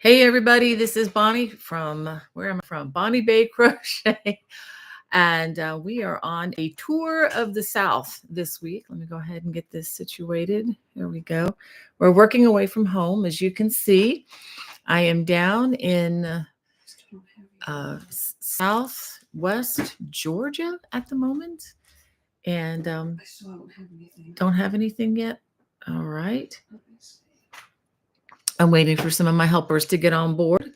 Hey everybody, this is Bonnie from where am I from? Bonnie Bay Crochet. And we are on a tour of the South this week. Let me go ahead and get this situated. Here we go. We're working away from home. As you can see, I am down in southwest Georgia at the moment. And I still don't have anything. Don't have anything yet? All right. I'm waiting for some of my helpers to get on board.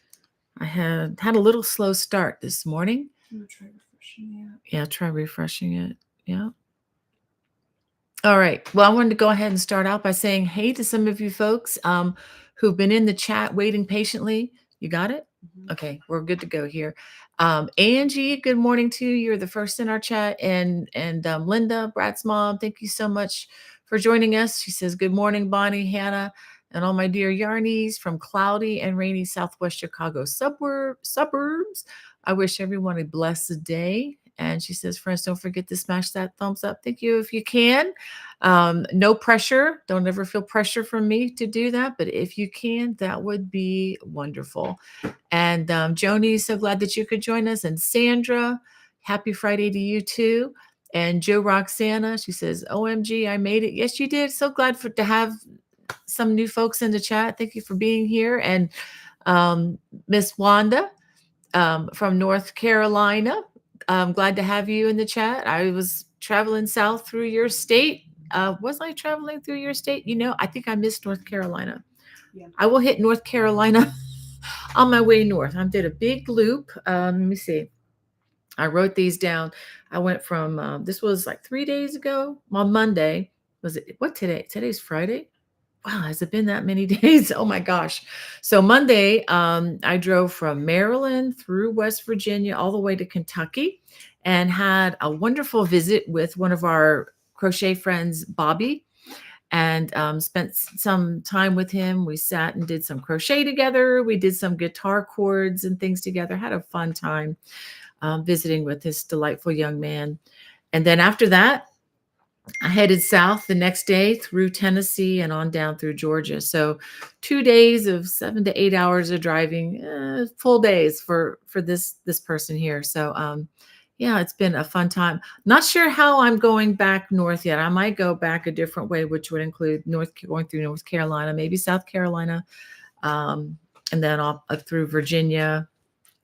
I had a little slow start this morning. I'm gonna try refreshing it. Yeah, try refreshing it. Yeah. All right. Well, I wanted to go ahead and start out by saying hey to some of you folks who've been in the chat waiting patiently. You got it? Okay, we're good to go here. Angie, good morning to you. You're the first in our chat. And Linda, Brad's mom, thank you so much for joining us. She says, good morning, Bonnie, Hannah, and all my dear yarnies from cloudy and rainy Southwest Chicago suburbs. I wish everyone a blessed day. And she says, friends, don't forget to smash that thumbs up. Thank you if you can. No pressure. Don't ever feel pressure from me to do that. But if you can, that would be wonderful. And Joni, so glad that you could join us. And Sandra, happy Friday to you too. And Joe Roxana, she says, OMG, I made it. Yes, you did. So glad to have some new folks in the chat. Thank you for being here. And Miss Wanda from North Carolina, I'm glad to have you in the chat. I was traveling south through your state. Was I traveling through your state? I think I missed North Carolina. Yeah. I will hit North Carolina on my way north. I did a big loop. Let me see. I wrote these down. I went from, this was like 3 days ago on Monday. Was it, what today? Today's Friday. Wow, has it been that many days? Oh my gosh. So Monday, I drove from Maryland through West Virginia all the way to Kentucky and had a wonderful visit with one of our crochet friends, Bobby, and spent some time with him. We sat and did some crochet together. We did some guitar chords and things together. Had a fun time visiting with this delightful young man. And then after that, I headed south the next day through Tennessee and on down through Georgia. So 2 days of 7 to 8 hours of driving, full days for this person here. So yeah, it's been a fun time. Not sure how I'm going back north yet. I might go back a different way, which would include going through North Carolina, maybe South Carolina, and then up through Virginia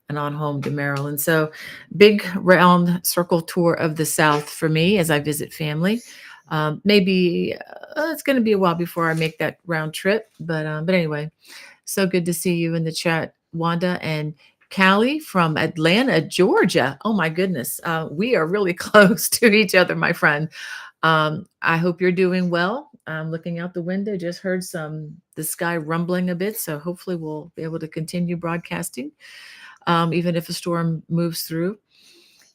and on home to Maryland. So big round circle tour of the South for me as I visit family. Maybe it's going to be a while before I make that round trip, but anyway, so good to see you in the chat, Wanda and Callie from Atlanta, Georgia. Oh my goodness, we are really close to each other, my friend. I hope you're doing well. I'm looking out the window, just heard the sky rumbling a bit, so hopefully we'll be able to continue broadcasting. Even if a storm moves through.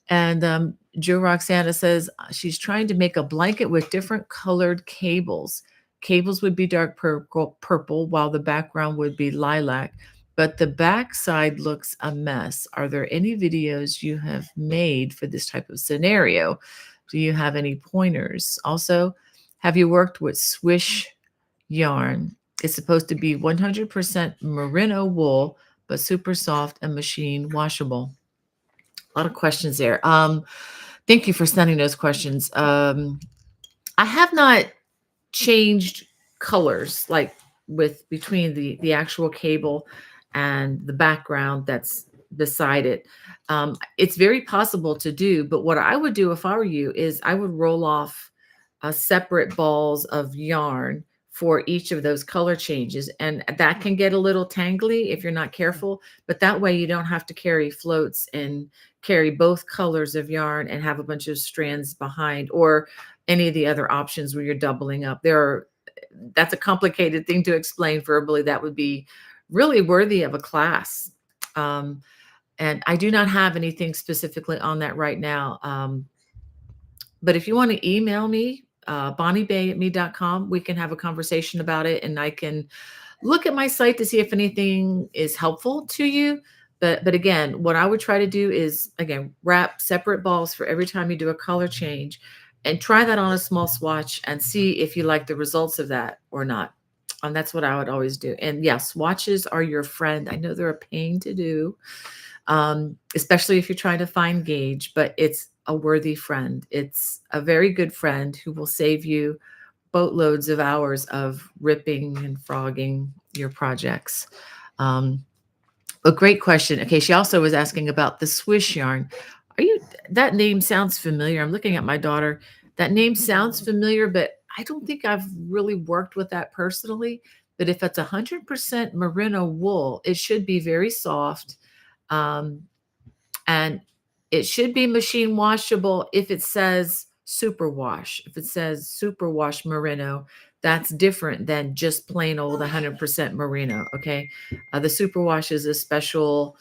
And Joe Roxana says she's trying to make a blanket with different colored cables. Cables would be dark purple while the background would be lilac, but the back side looks a mess. Are there any videos you have made for this type of scenario? Do you have any pointers? Also, have you worked with swish yarn? It's supposed to be 100% merino wool, but super soft and machine washable. A lot of questions there. Thank you for sending those questions. I have not changed colors like between the actual cable and the background that's beside it. It's very possible to do, but what I would do if I were you is I would roll off separate balls of yarn for each of those color changes. And that can get a little tangly if you're not careful, but that way you don't have to carry floats and carry both colors of yarn and have a bunch of strands behind, or any of the other options where you're doubling up. That's a complicated thing to explain verbally. That would be really worthy of a class. And I do not have anything specifically on that right now. But if you want to email me, bonniebay@me.com, we can have a conversation about it, and I can look at my site to see if anything is helpful to you. But again, what I would try to do is, again, wrap separate balls for every time you do a color change, and try that on a small swatch and see if you like the results of that or not. That's what I would always do. And yes, swatches are your friend. I know they're a pain to do, especially if you're trying to find gauge, but it's a worthy friend. It's a very good friend who will save you boatloads of hours of ripping and frogging your projects. A great question. Okay, she also was asking about the Swiss yarn. That name sounds familiar. I'm looking at my daughter. That name sounds familiar, but I don't think I've really worked with that personally. But if it's 100% merino wool, it should be very soft. And it should be machine washable if it says superwash. If it says superwash merino, that's different than just plain old 100% merino. Okay. The superwash is a special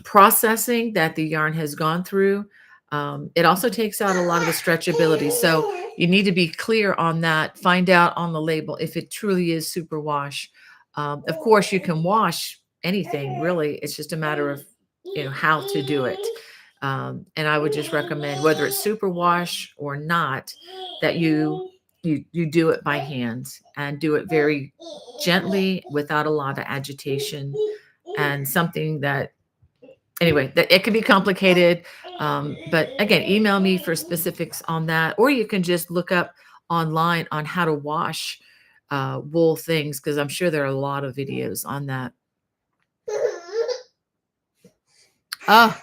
processing that the yarn has gone through. It also takes out a lot of the stretchability. So you need to be clear on that. Find out on the label if it truly is superwash. Of course, you can wash anything, really. It's just a matter of how to do it. And I would just recommend, whether it's superwash or not, that you do it by hand and do it very gently without a lot of agitation, and something that, anyway, that it can be complicated. But again, email me for specifics on that, or you can just look up online on how to wash wool things, because I'm sure there are a lot of videos on that. Oh,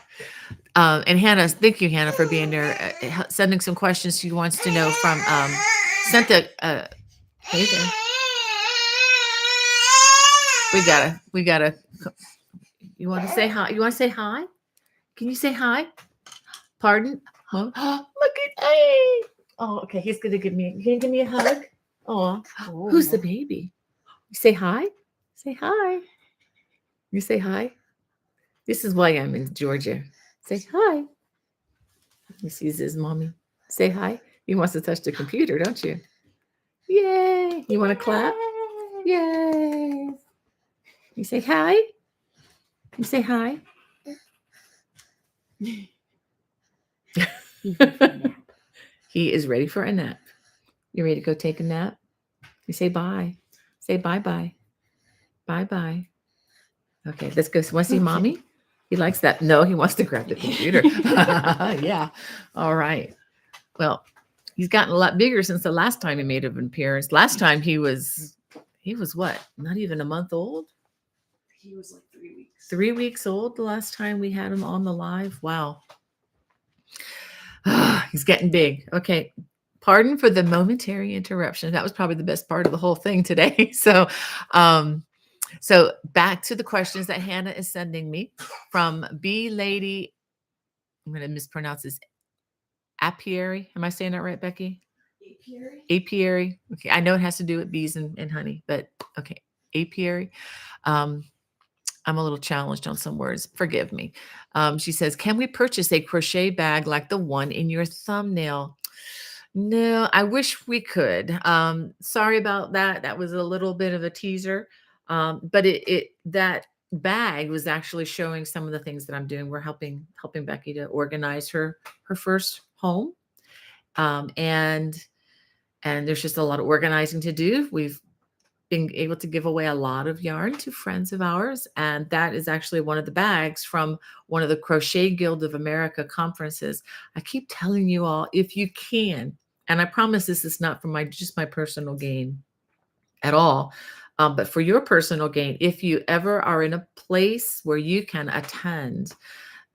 and Hannah, thank you, Hannah, for being there, sending some questions she wants to know from sent a hey there. We gotta. You want to say hi? You want to say hi? Can you say hi? Pardon? Huh? Look at hey. Oh, okay. He's gonna give me. You gonna give me a hug? Oh, who's the baby? You say hi. Say hi. You say hi. This is why I'm in Georgia. Say hi. He sees his mommy. Say hi. He wants to touch the computer, don't you? Yay! You want to clap? Yay! You say hi. You say hi. He is ready for a nap. You ready to go take a nap? You say bye. Say bye-bye. Bye-bye. Okay, let's go. Want to see mommy? He likes that. No, he wants to grab the computer. Yeah. All right. Well, he's gotten a lot bigger since the last time he made an appearance. Last time he was what? Not even a month old? He was like 3 weeks. 3 weeks old the last time we had him on the live. Wow. He's getting big. Okay. Pardon for the momentary interruption. That was probably the best part of the whole thing today. So back to the questions that Hannah is sending me from B Lady. I'm going to mispronounce this. Apiary. Am I saying that right, Becky? Apiary. Apiary. Okay. I know it has to do with bees and honey, but okay. Apiary. I'm a little challenged on some words. Forgive me. She says, can we purchase a crochet bag like the one in your thumbnail? No, I wish we could. Sorry about that. That was a little bit of a teaser. But that bag was actually showing some of the things that I'm doing. We're helping Becky to organize her first home. And there's just a lot of organizing to do. We've been able to give away a lot of yarn to friends of ours. And that is actually one of the bags from one of the Crochet Guild of America conferences. I keep telling you all, if you can, and I promise this is not for just my personal gain at all, but for your personal gain, if you ever are in a place where you can attend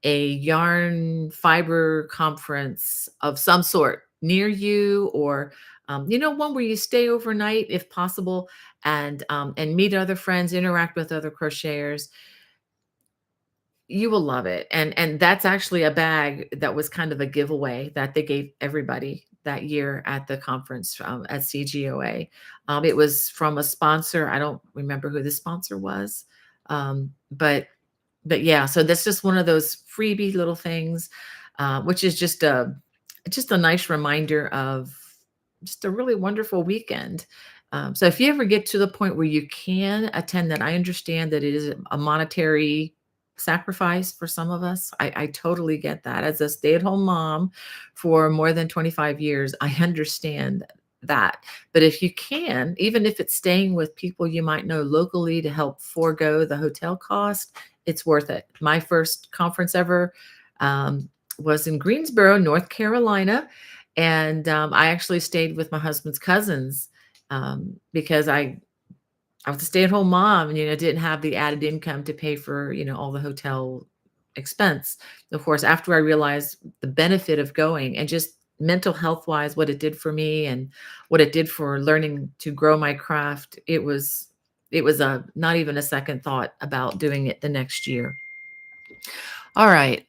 a yarn fiber conference of some sort near you, or one where you stay overnight if possible, and meet other friends, interact with other crocheters, you will love it. And that's actually a bag that was kind of a giveaway that they gave everybody that year at the conference at CGOA. It was from a sponsor. I don't remember who the sponsor was, but yeah, so that's just one of those freebie little things, which is just a nice reminder of just a really wonderful weekend. So if you ever get to the point where you can attend that, I understand that it is a monetary sacrifice for some of us. I totally get that. As a stay-at-home mom for more than 25 years, I understand that. But if you can, even if it's staying with people you might know locally to help forego the hotel cost, it's worth it. My first conference ever was in Greensboro, North Carolina. And I actually stayed with my husband's cousins because I was a stay-at-home mom and, didn't have the added income to pay for, all the hotel expense. Of course, after I realized the benefit of going and just mental health wise, what it did for me and what it did for learning to grow my craft, it was a not even a second thought about doing it the next year. All right.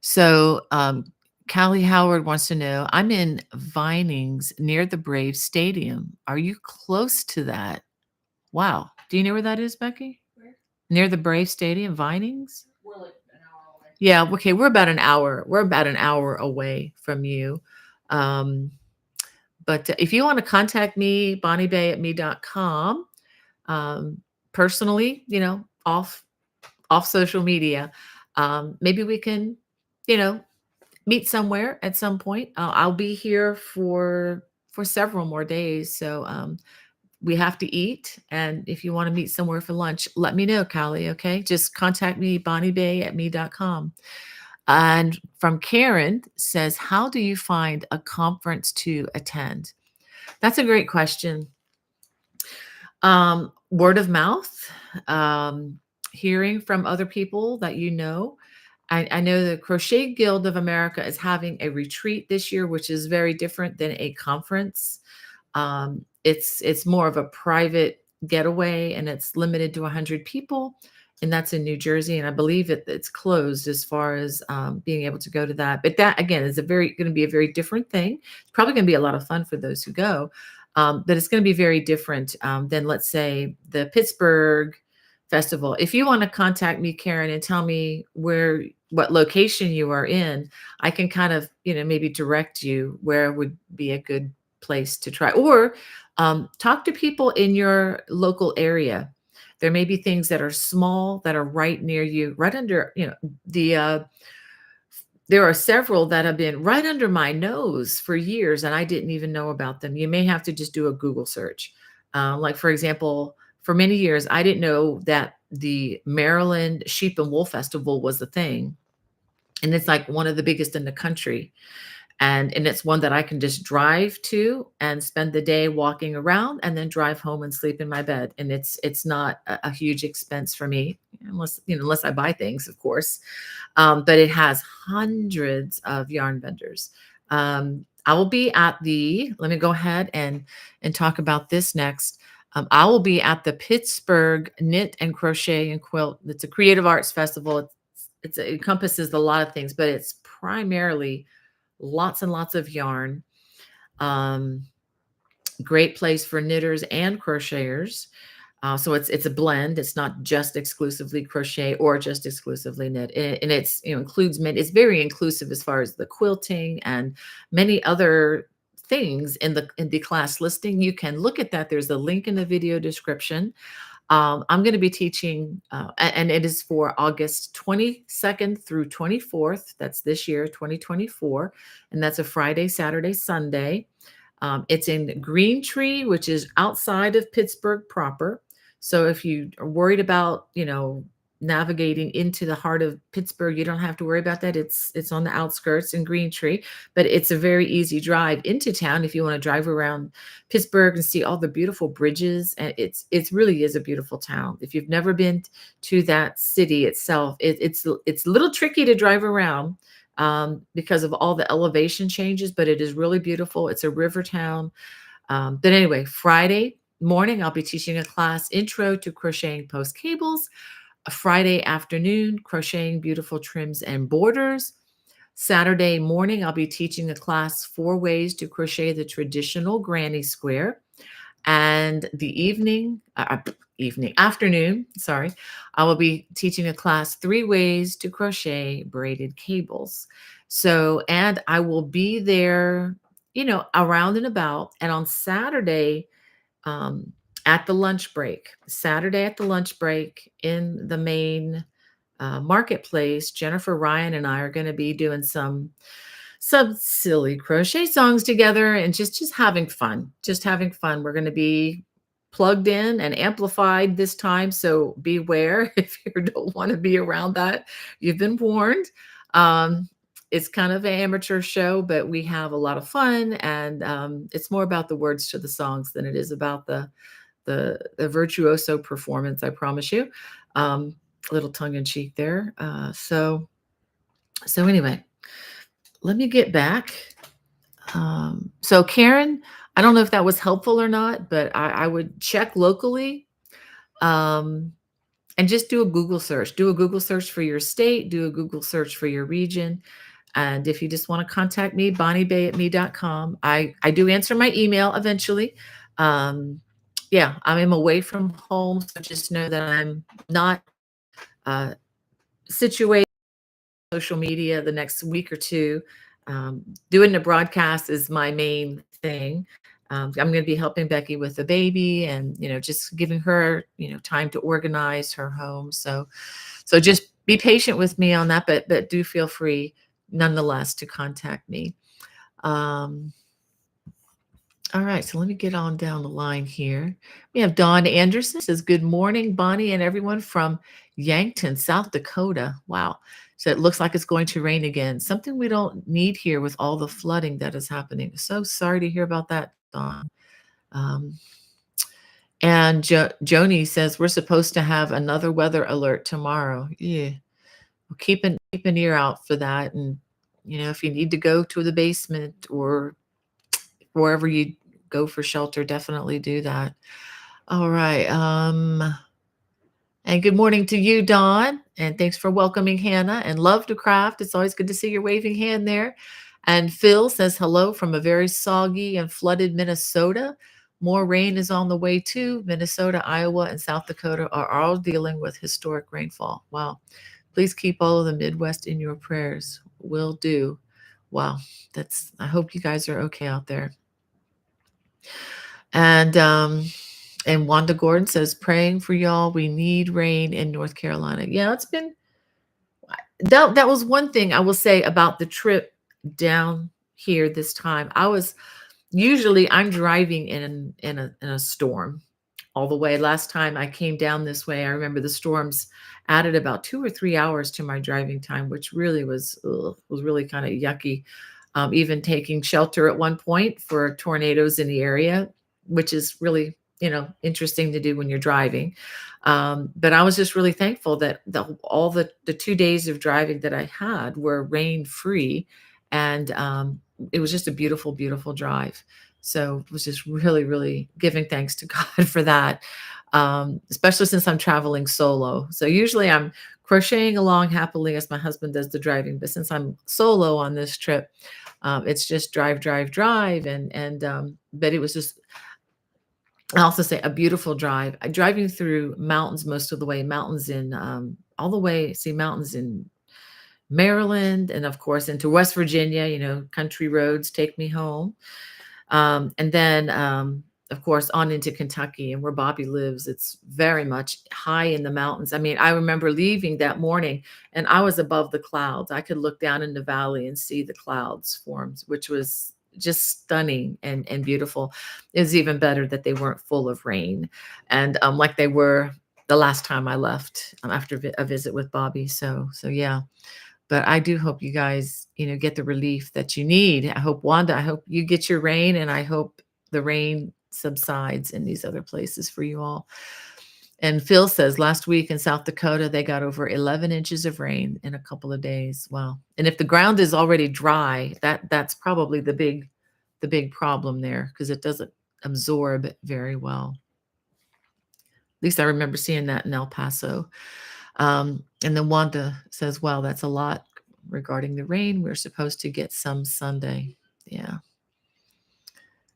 So Callie Howard wants to know, I'm in Vinings near the Brave Stadium. Are you close to that? Wow. Do you know where that is, Becky? Where? Near the Brave Stadium, Vinings? We're like an hour away. Yeah, okay. We're about an hour. We're about an hour away from you. But if you want to contact me, bonniebay@me.com, personally, off social media, maybe we can, you know, meet somewhere at some point. I'll be here for several more days. So we have to eat. And if you want to meet somewhere for lunch, let me know, Callie. Okay. Just contact me, bonniebay@me.com. And from Karen says, how do you find a conference to attend? That's a great question. Word of mouth, hearing from other people that you know. I know the Crochet Guild of America is having a retreat this year, which is very different than a conference. It's more of a private getaway, and it's limited to 100 people, and that's in New Jersey. And I believe it's closed as far as being able to go to that. But that again is going to be a very different thing. It's probably going to be a lot of fun for those who go, but it's going to be very different than, let's say, the Pittsburgh Festival. If you want to contact me, Karen, and tell me what location you are in, I can kind of, maybe direct you where would be a good place to try, or talk to people in your local area. There may be things that are small that are right near you, right under, there are several that have been right under my nose for years, and I didn't even know about them. You may have to just do a Google search. Like, for example, for many years, I didn't know that the Maryland Sheep and Wool Festival was a thing. And it's like one of the biggest in the country. And it's one that I can just drive to and spend the day walking around and then drive home and sleep in my bed. And it's not a huge expense for me, unless I buy things, of course. But it has hundreds of yarn vendors. I will be let me go ahead and talk about this next. I will be at the Pittsburgh Knit and Crochet and Quilt. It's a creative arts festival. It encompasses a lot of things, but it's primarily lots and lots of yarn. Great place for knitters and crocheters. So it's a blend. It's not just exclusively crochet or just exclusively knit. And it's includes many. It's very inclusive as far as the quilting and many other things in the class listing. You can look at that. There's a link in the video description. I'm going to be teaching, and it is for August 22nd through 24th. That's this year, 2024. And that's a Friday, Saturday, Sunday. It's in Green Tree, which is outside of Pittsburgh proper. So if you are worried about, navigating into the heart of Pittsburgh, you don't have to worry about that. It's on the outskirts in Green Tree, but it's a very easy drive into town if you want to drive around Pittsburgh and see all the beautiful bridges. And it really is a beautiful town. If you've never been to that city itself, it's a little tricky to drive around because of all the elevation changes, but it is really beautiful. It's a river town. But anyway, Friday morning, I'll be teaching a class, Intro to Crocheting Post Cables. A Friday afternoon, crocheting beautiful trims and borders. Saturday morning, I'll be teaching a class, 4 ways to crochet the traditional granny square. And the afternoon, sorry, I will be teaching a class, 3 ways to crochet braided cables. So, and I will be there, around and about. And on Saturday, at the lunch break, in the main marketplace, Jennifer Ryan and I are going to be doing some some silly crochet songs together and just having fun. Just having fun. We're going to be plugged in and amplified this time, so beware if you don't want to be around that. You've been warned. It's kind of an amateur show, but we have a lot of fun, and it's more about the words to the songs than it is about the virtuoso performance. I promise you. A little tongue in cheek there. So anyway, let me get back. So Karen, I don't know if that was helpful or not, but I would check locally, um, and just do a Google search. Do a Google search for your state. Do a Google search for your region. And if you just want to contact me, bonniebay@me.com. I do answer my email eventually. Yeah, I am away from home, so just know that I'm not uh, situated social media the next week or two. Doing the broadcast is my main thing. I'm going to be helping Becky with the baby, and just giving her time to organize her home. So just be patient with me on that, but do feel free nonetheless to contact me. Um, all right, so let me get on down the line here. We have Dawn Anderson says, "Good morning, Bonnie and everyone from Yankton, South Dakota." Wow. So it looks like it's going to rain again. Something we don't need here with all the flooding that is happening. So sorry to hear about that, Dawn. Um, and Joni says, "We're supposed to have another weather alert tomorrow." Yeah. Well, keep an ear out for that. And if you need to go to the basement or wherever you go for shelter, definitely do that. All right. And good morning to you, Dawn. And thanks for welcoming Hannah, and love to craft. It's always good to see your waving hand there. And Phil says hello from a very soggy and flooded Minnesota. More rain is on the way too. Minnesota, Iowa, and South Dakota are all dealing with historic rainfall. Wow. Please keep all of the Midwest in your prayers. Will do. Wow. I hope you guys are okay out there. And Wanda Gordon says, "Praying for y'all. We need rain in North Carolina." Yeah, it's been that was one thing I will say about the trip down here this time. I'm driving in a storm all the way. Last time I came down this way, I remember the storms added about 2 or 3 hours to my driving time, which really was really kind of yucky. Even taking shelter at one point for tornadoes in the area, which is really interesting to do when you're driving. But I was just really thankful that all the 2 days of driving that I had were rain free, and it was just a beautiful, beautiful drive. So it was just really, really giving thanks to God for that, especially since I'm traveling solo. So usually I'm crocheting along happily as my husband does the driving, but since I'm solo on this trip, it's just drive, drive, drive, and but it was just, I also say, a beautiful drive. Driving through mountains most of the way, mountains in all the way, see mountains in Maryland, and of course into West Virginia. Country roads take me home. And then, of course, on into Kentucky, and where Bobby lives, it's very much high in the mountains. I mean, I remember leaving that morning and I was above the clouds. I could look down in the valley and see the clouds formed, which was just stunning and beautiful. It was even better that they weren't full of rain, and like they were the last time I left, after a visit with Bobby. So yeah. But I do hope you guys, get the relief that you need. I hope, Wanda, I hope you get your rain, and I hope the rain subsides in these other places for you all. And Phil says last week in South Dakota, they got over 11 inches of rain in a couple of days. Wow. And if the ground is already dry, that's probably the big problem there, because it doesn't absorb very well. At least I remember seeing that in El Paso. And then Wanda says, "Wow, that's a lot regarding the rain. We're supposed to get some Sunday." Yeah.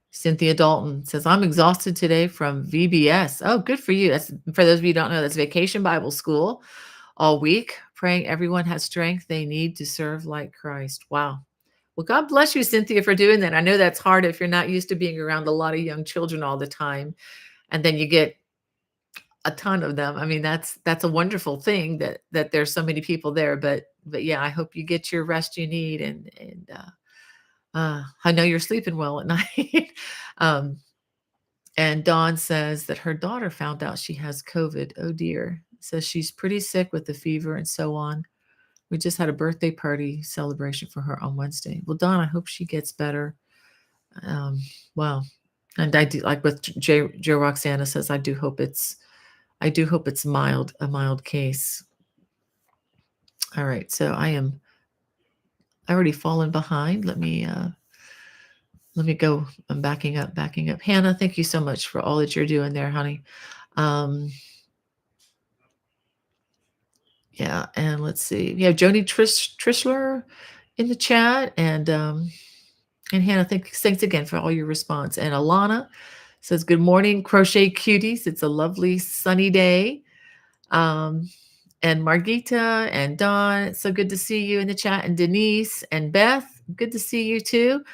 Cynthia Dalton says, "I'm exhausted today from VBS." Oh, good for you. That's, for those of you who don't know, that's Vacation Bible School all week. Praying everyone has strength they need to serve like Christ. Wow. Well, God bless you, Cynthia, for doing that. I know that's hard if you're not used to being around a lot of young children all the time, and then you get a ton of them. I mean, that's a wonderful thing that there's so many people there. But yeah, I hope you get your rest you need, and I know you're sleeping well at night. um, and Dawn says that her daughter found out she has COVID. Oh dear. So she's pretty sick with the fever and so on. We just had a birthday party celebration for her on Wednesday. Well, Dawn, I hope she gets better. Um, well, and I do, like with Joe Roxana says, I do hope it's mild, a mild case. All right, so I already fallen behind. Let me go. I'm backing up. Hannah, thank you so much for all that you're doing there, honey. Yeah, and let's see. We have Joni Trishler in the chat, and Hannah, thanks again for all your response. And Alana says, "Good morning, crochet cuties. It's a lovely sunny day." And Margita and Dawn, it's so good to see you in the chat. And Denise and Beth, good to see you too.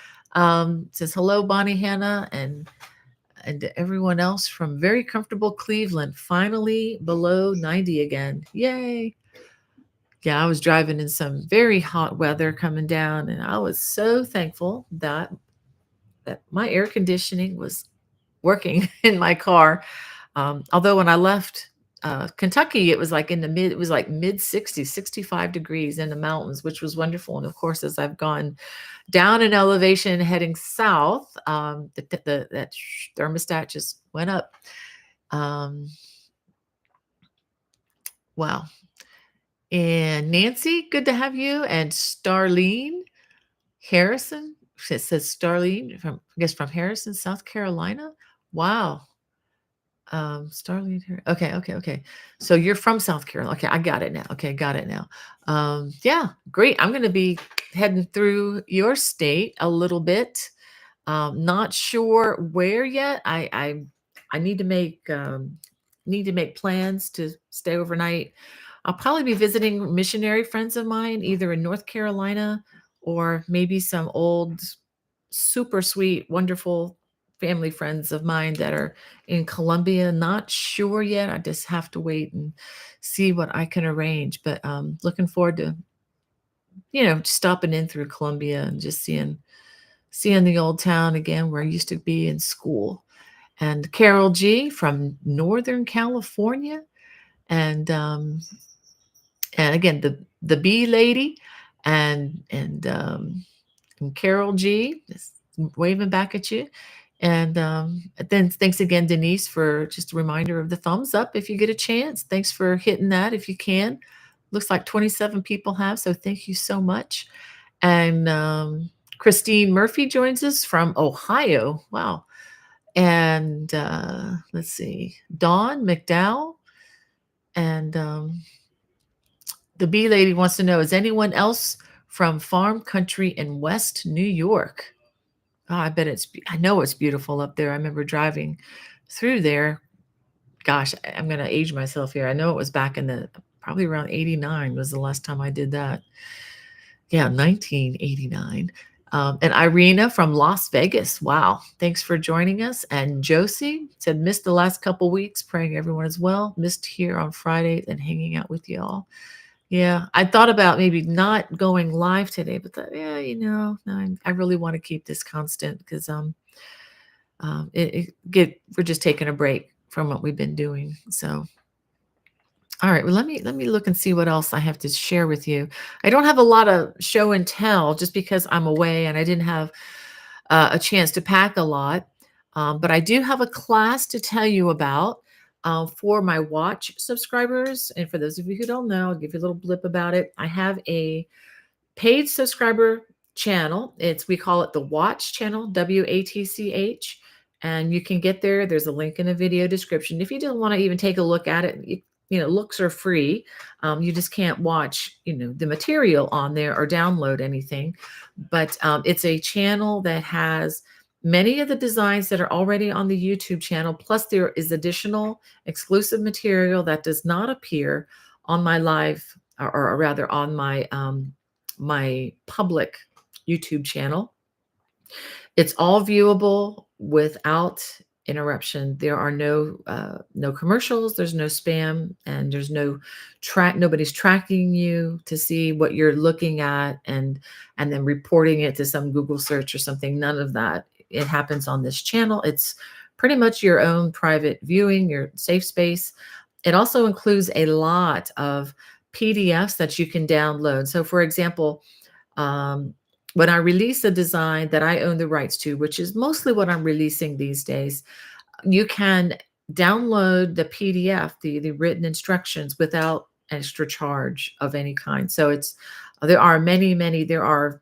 Says hello, Bonnie, Hannah, and everyone else from very comfortable Cleveland. Finally below 90 again. Yay. Yeah, I was driving in some very hot weather coming down, and I was so thankful that my air conditioning was working in my car. Although when I left Kentucky, it was like it was like mid 60s, 65 degrees in the mountains, which was wonderful. And of course, as I've gone down in elevation heading south, that thermostat just went up. Wow. And Nancy, good to have you. And Starlene Harrison, it says Starlene from, I guess, from Harrison, South Carolina. Wow. Starlene here. Okay. So you're from South Carolina. Okay, I got it now. Okay, got it now. Yeah, great. I'm going to be heading through your state a little bit. Not sure where yet. I need to make plans to stay overnight. I'll probably be visiting missionary friends of mine, either in North Carolina or maybe some old, super sweet, wonderful family friends of mine that are in Columbia. Not sure yet. I just have to wait and see what I can arrange. But looking forward to, stopping in through Columbia and just seeing the old town again where I used to be in school. And Carol G from Northern California, and again the bee lady, and Carol G is waving back at you. And then thanks again, Denise, for just a reminder of the thumbs up if you get a chance. Thanks for hitting that if you can. Looks like 27 people have, so thank you so much. And Christine Murphy joins us from Ohio. Wow. And let's see, Dawn McDowell. And the bee lady wants to know, is anyone else from farm country in West New York? Oh, I know it's beautiful up there. I remember driving through there. Gosh, I'm going to age myself here. I know it was back in probably around 89 was the last time I did that. Yeah, 1989. And Irina from Las Vegas. Wow. Thanks for joining us. And Josie said, missed the last couple weeks, praying everyone is well. Missed here on Friday and hanging out with y'all. Yeah, I thought about maybe not going live today, but no, I really want to keep this constant because we're just taking a break from what we've been doing. So, all right, well, let me look and see what else I have to share with you. I don't have a lot of show and tell just because I'm away and I didn't have a chance to pack a lot, but I do have a class to tell you about. For my watch subscribers, and for those of you who don't know, I'll give you a little blip about it. I have a paid subscriber channel. We call it the Watch channel, WATCH, and you can get there. There's a link in the video description. If you don't want to even take a look at it, looks are free. You just can't watch, the material on there or download anything. But it's a channel that has many of the designs that are already on the YouTube channel. Plus, there is additional exclusive material that does not appear on my live, or rather on my my public YouTube channel. It's all viewable without interruption. There are no commercials, there's no spam, and there's no nobody's tracking you to see what you're looking at and then reporting it to some Google search or something. None of that. It happens on this channel. It's pretty much your own private viewing, your safe space. It also includes a lot of PDFs that you can download. So for example, when I release a design that I own the rights to, which is mostly what I'm releasing these days, you can download the PDF, the written instructions without extra charge of any kind. So there are many, there are,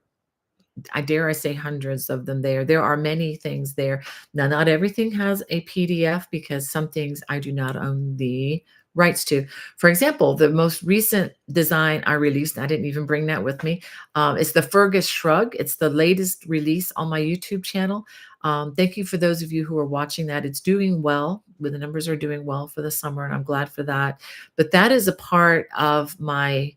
I dare I say, hundreds of them there. There are many things there. Now, not everything has a PDF because some things I do not own the rights to. For example, the most recent design I released, I didn't even bring that with me. It's the Fergus Shrug. It's the latest release on my YouTube channel. Thank you for those of you who are watching that. It's doing well. The numbers are doing well for the summer, and I'm glad for that. But that is a part of my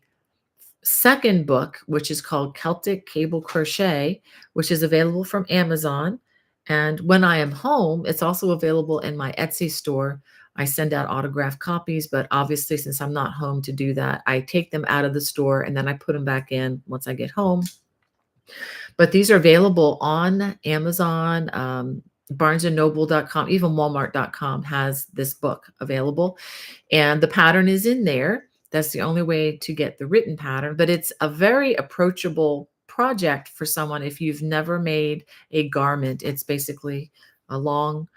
second book, which is called Celtic Cable Crochet, which is available from Amazon. And when I am home, it's also available in my Etsy store. I send out autographed copies, but obviously, since I'm not home to do that, I take them out of the store and then I put them back in once I get home. But these are available on Amazon, barnesandnoble.com, even walmart.com has this book available. And the pattern is in there. That's the only way to get the written pattern, but it's a very approachable project for someone if you've never made a garment. It's basically a long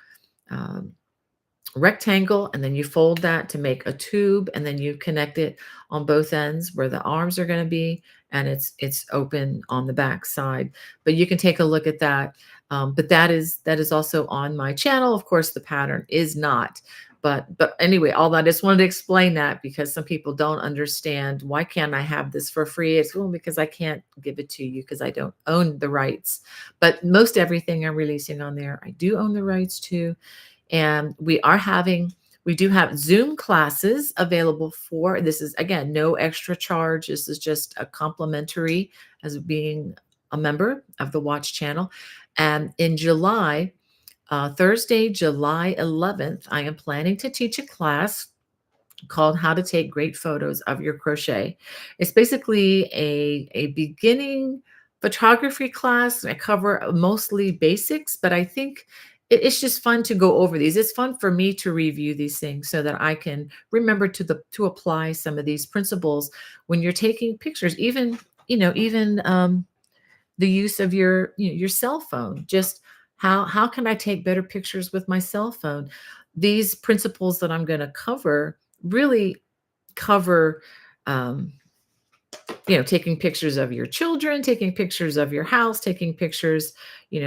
rectangle, and then you fold that to make a tube, and then you connect it on both ends where the arms are going to be, and it's open on the back side. But you can take a look at that. But that is also on my channel. Of course, the pattern is not. But anyway, all that, I just wanted to explain that because some people don't understand, why can't I have this for free? It's because I can't give it to you because I don't own the rights. But most everything I'm releasing on there, I do own the rights to. And we do have Zoom classes available for, this is again, no extra charge. This is just a complimentary as being a member of the Watch channel. And in July, Thursday, July 11th, I am planning to teach a class called How to Take Great Photos of Your Crochet. It's basically a beginning photography class. I cover mostly basics, but I think it's just fun to go over these. It's fun for me to review these things so that I can remember to apply some of these principles when you're taking pictures, even the use of your cell phone. Just how can I take better pictures with my cell phone? These principles that I'm going to cover really cover taking pictures of your children, taking pictures of your house, taking pictures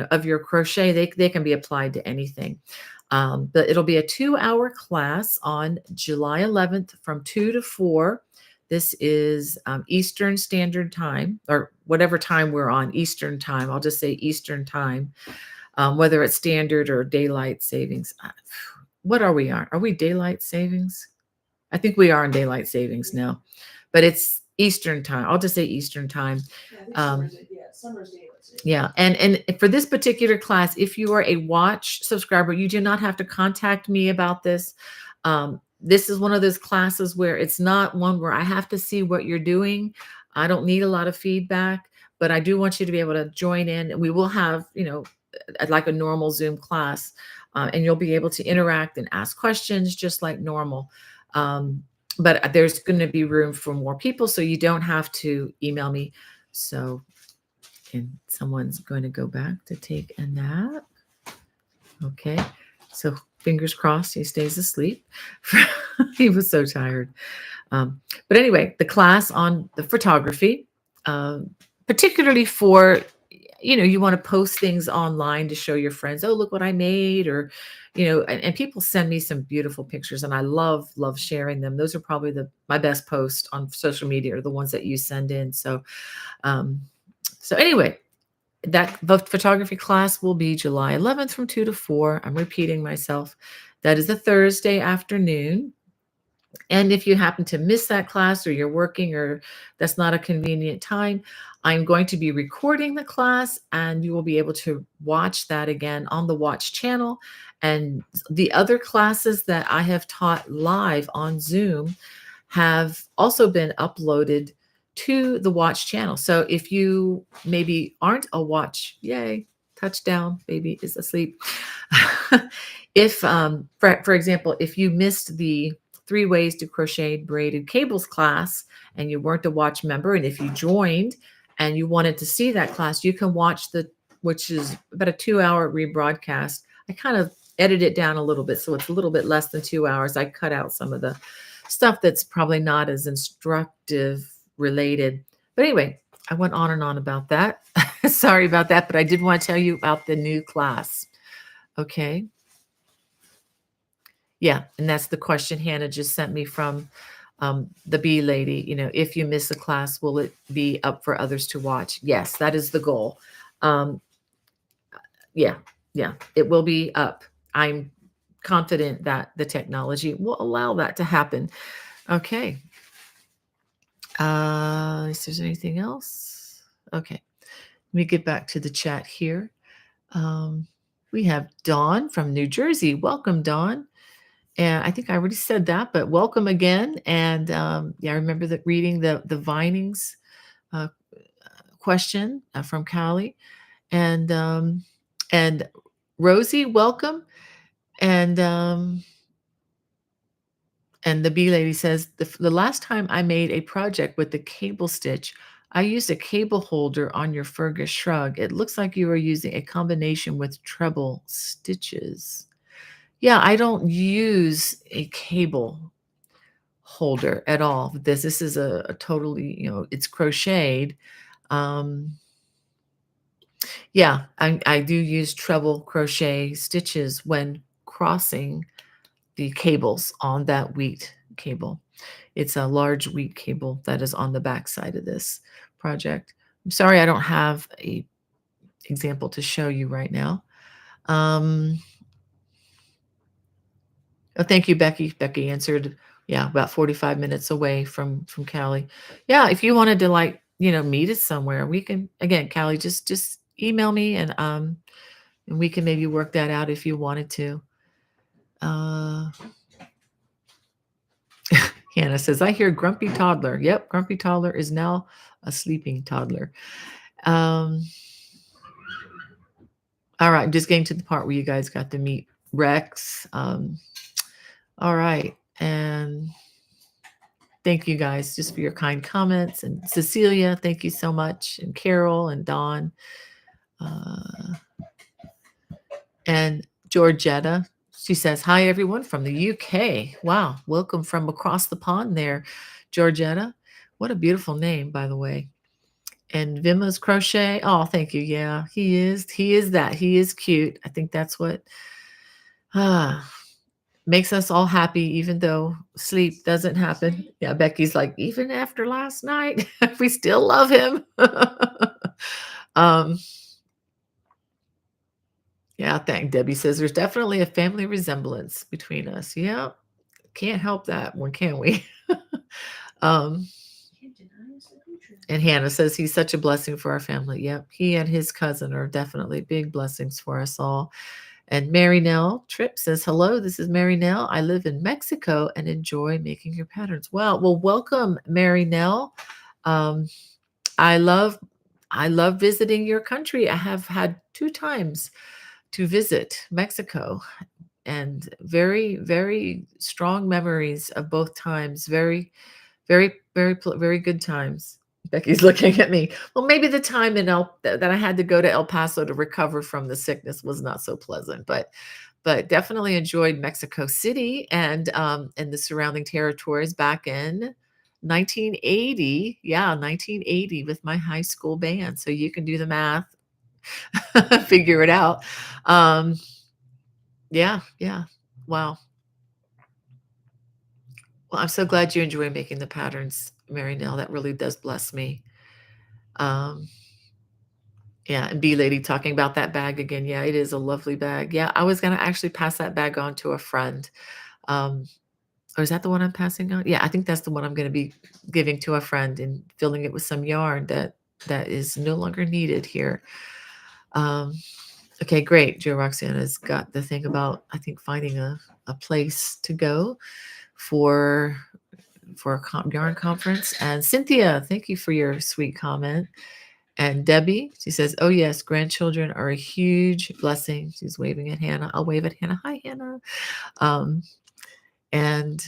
of your crochet. They can be applied to anything. But it'll be a 2-hour class on July 11th from 2 to 4. This is Eastern Standard Time, or whatever time we're on, Eastern Time. I'll just say Eastern Time, whether it's standard or daylight savings. What are we on? Are we daylight savings? I think we are in daylight savings now, but it's Eastern Time. I'll just say Eastern Time. Summer's daylight savings. Yeah. And for this particular class, if you are a Watch subscriber, you do not have to contact me about this. This is one of those classes where it's not one where I have to see what you're doing. I don't need a lot of feedback, but I do want you to be able to join in. And we will have, like a normal Zoom class, and you'll be able to interact and ask questions just like normal. But there's going to be room for more people, so you don't have to email me. So, and someone's going to go back to take a nap. Okay. So fingers crossed he stays asleep. He was so tired. But anyway, the class on the photography, particularly for, you want to post things online to show your friends, oh, look what I made, or, and people send me some beautiful pictures, and I love sharing them. Those are probably my best posts on social media, are the ones that you send in. So anyway, that photography class will be July 11th from 2 to 4. I'm repeating myself. That is a Thursday afternoon. And if you happen to miss that class or you're working or that's not a convenient time, I'm going to be recording the class and you will be able to watch that again on the Watch channel. And the other classes that I have taught live on Zoom have also been uploaded to the Watch channel. So if you maybe aren't a Watch, yay, touchdown, baby is asleep. If, for example, if you missed the 3 ways to crochet braided cables class and you weren't a Watch member, and if you joined and you wanted to see that class, you can watch which is about a 2-hour rebroadcast. I kind of edit it down a little bit so it's a little bit less than 2 hours. I cut out some of the stuff that's probably not as instructive related. But anyway, I went on and on about that. Sorry about that, but I did want to tell you about the new class. Okay. Yeah, and that's the question Hannah just sent me from the bee lady. If you miss a class, will it be up for others to watch? Yes, that is the goal. Yeah, it will be up. I'm confident that the technology will allow that to happen. Okay. If there's anything else. Okay. Let me get back to the chat here. We have Dawn from New Jersey. Welcome, Dawn. And I think I already said that, but welcome again. And yeah, I remember reading the Vinings uh, question from Callie, and Rosie, welcome. And the bee lady says the last time I made a project with the cable stitch, I used a cable holder on your Fergus shrug. It looks like you are using a combination with treble stitches. Yeah, I don't use a cable holder at all. This is a totally, it's crocheted. Yeah, I do use treble crochet stitches when crossing the cables on that wheat cable. It's a large wheat cable that is on the back side of this project. I'm sorry I don't have a example to show you right now. Oh, thank you, Becky. Becky answered, yeah, about 45 minutes away from Callie. Yeah, if you wanted to meet us somewhere, we can, again, Callie, just email me and we can maybe work that out if you wanted to. Hannah says, I hear grumpy toddler. Yep, grumpy toddler is now a sleeping toddler. All right, I'm just getting to the part where you guys got to meet Rex. All right, and thank you guys just for your kind comments. And Cecilia, thank you so much. And Carol and Dawn. And Georgetta, she says, hi, everyone from the UK. Wow, welcome from across the pond there, Georgetta. What a beautiful name, by the way. And Vima's crochet. Oh, thank you. Yeah, he is. He is that. He is cute. I think that's what makes us all happy, even though sleep doesn't happen. Yeah, Becky's like, even after last night, we still love him. Yeah, thank Debbie says there's definitely a family resemblance between us. Yeah, can't help that one, can we? um, and Hannah says he's such a blessing for our family. Yep, he and his cousin are definitely big blessings for us all. And Mary Nell Tripp says, hello, this is Mary Nell. I live in Mexico and enjoy making your patterns. Well, welcome, Mary Nell. I love visiting your country. I have had 2 times to visit Mexico and very, very strong memories of both times. Very, very, very good times. Becky's looking at me. Well, maybe the time that I had to go to El Paso to recover from the sickness was not so pleasant, but definitely enjoyed Mexico City and the surrounding territories back in 1980. Yeah, 1980 with my high school band. So you can do the math, figure it out. Yeah. Wow. Well, I'm so glad you enjoy making the patterns, Mary Nell. That really does bless me. Yeah, and B Lady talking about that bag again. Yeah, it is a lovely bag. Yeah, I was gonna actually pass that bag on to a friend. Um, Or is that the one I'm passing on? Yeah, I think that's the one I'm going to be giving to a friend and filling it with some yarn that is no longer needed here. Um, okay, great. Joe Roxana's got the thing about, I think, finding a place to go for a yarn conference. And Cynthia, thank you for your sweet comment. And Debbie, she says, "Oh yes, grandchildren are a huge blessing." She's waving at Hannah. I'll wave at Hannah. Hi, Hannah. Um, and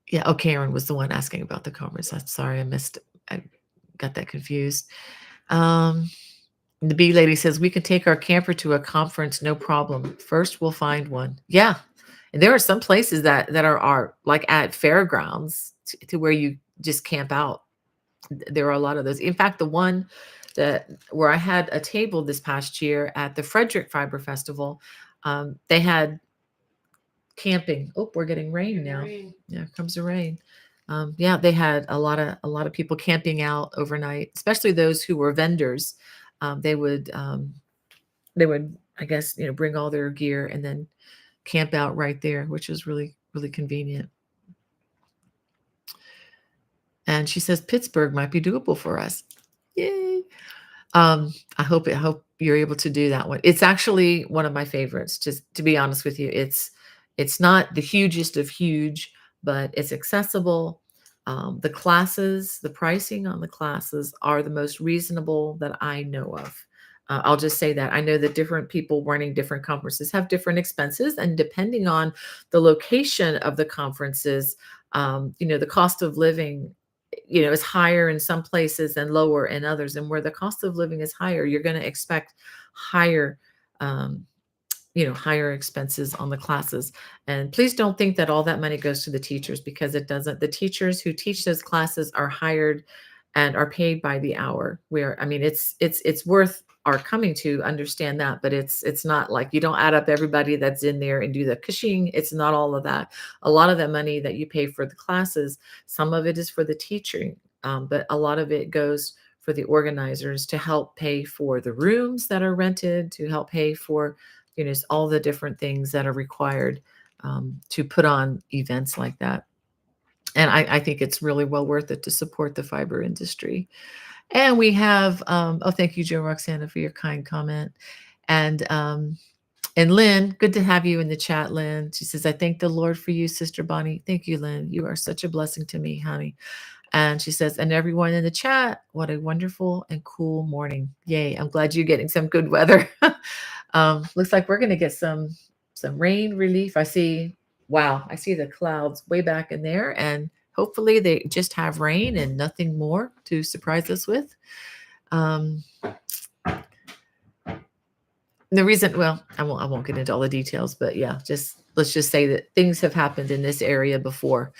yeah, oh, Karen was the one asking about the conference. I'm sorry, I missed. I got that confused. Um, the bee lady says we can take our camper to a conference, no problem. First, we'll find one. Yeah, and there are some places that are like at fairgrounds to where you just camp out. There are a lot of those. In fact, the one that where I had a table this past year at the Frederick Fiber Festival, they had camping. Oh, we're getting rain now. Rain. Yeah, here comes the rain. Yeah, they had a lot of people camping out overnight, especially those who were vendors. They would I guess bring all their gear and then camp out right there, which was really really convenient. And she says Pittsburgh might be doable for us. Yay! I hope you're able to do that one. It's actually one of my favorites. Just to be honest with you, it's not the hugest of huge, but it's accessible. The classes, the pricing on the classes are the most reasonable that I know of. I'll just say that I know that different people running different conferences have different expenses, and depending on the location of the conferences, the cost of living is higher in some places and lower in others. And where the cost of living is higher, you're going to expect higher, um, higher expenses on the classes. And please don't think that all that money goes to the teachers, because it doesn't. The teachers who teach those classes are hired and are paid by the hour. Where I mean, it's worth our coming to understand that, but it's not like you don't add up everybody that's in there and do the cushing. It's not all of that. A lot of the money that you pay for the classes, some of it is for the teaching, but a lot of it goes for the organizers to help pay for the rooms that are rented, to help pay for all the different things that are required to put on events like that. And I think it's really well worth it to support the fiber industry. And we have, oh, thank you, Joe Roxana, for your kind comment. And Lynn, good to have you in the chat, Lynn. She says, I thank the Lord for you, Sister Bonnie. Thank you, Lynn. You are such a blessing to me, honey. And she says, and everyone in the chat, what a wonderful and cool morning. Yay. I'm glad you're getting some good weather. Looks like we're going to get some rain relief. I see the clouds way back in there, and hopefully they just have rain and nothing more to surprise us with. The reason, well, I won't get into all the details, but yeah, let's just say that things have happened in this area before.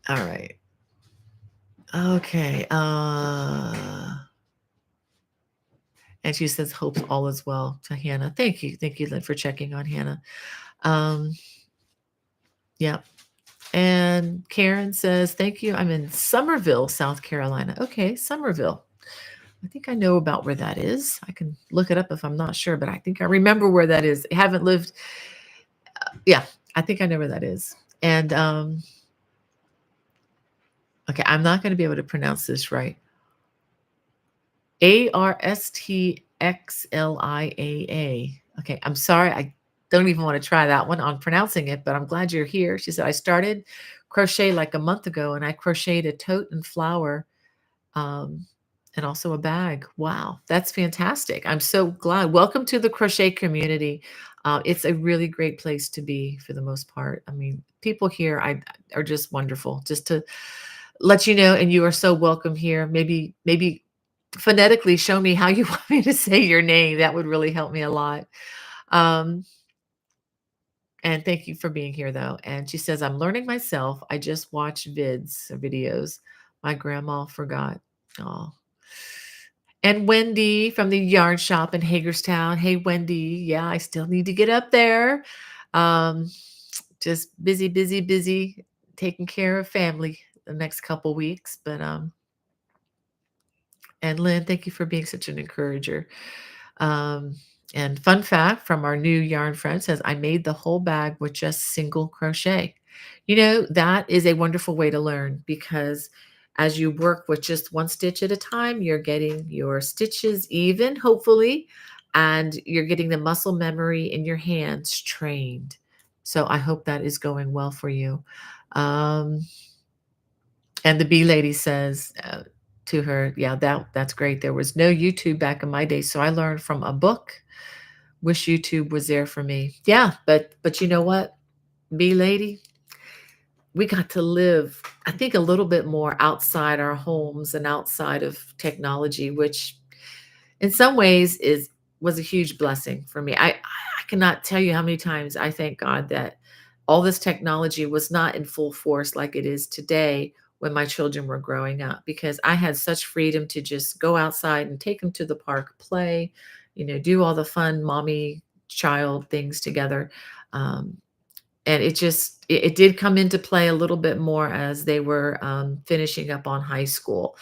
All right. Okay. And she says, hope all is well to Hannah. Thank you. Thank you, Lynn, for checking on Hannah. Yeah. And Karen says, thank you. I'm in Somerville, South Carolina. Okay, Somerville. I think I know about where that is. I can look it up if I'm not sure, but I think I remember where that is. I haven't lived. Yeah, I think I know where that is. And okay, I'm not going to be able to pronounce this right. Arstxliaa. Okay, I'm sorry. I don't even want to try that one on pronouncing it, but I'm glad you're here. She said, I started crochet like a month ago, and I crocheted a tote and flower, and also a bag. Wow, that's fantastic. I'm so glad. Welcome to the crochet community. It's a really great place to be for the most part. I mean, people here are just wonderful. Just to let you know, and you are so welcome here. Maybe phonetically show me how you want me to say your name. That would really help me a lot. And thank you for being here, though. And she says, I'm learning myself. I just watch videos. My grandma forgot. Oh. And Wendy from the yarn shop in Hagerstown. Hey, Wendy. Yeah, I still need to get up there. Just busy taking care of family the next couple weeks. But and Lynn, thank you for being such an encourager. And fun fact from our new yarn friend says, I made the whole bag with just single crochet. You know, that is a wonderful way to learn because as you work with just one stitch at a time, you're getting your stitches even, hopefully, and you're getting the muscle memory in your hands trained. So I hope that is going well for you. Um, and the bee lady says to her, yeah, that's great. There was no YouTube back in my day, so I learned from a book. Wish YouTube was there for me. Yeah, but you know what, bee lady, we got to live, I think, a little bit more outside our homes and outside of technology, which in some ways is was a huge blessing for me. I cannot tell you how many times I thank God that all this technology was not in full force like it is today when my children were growing up, because I had such freedom to just go outside and take them to the park, play, do all the fun mommy child things together. Um, and it did come into play a little bit more as they were finishing up on high school,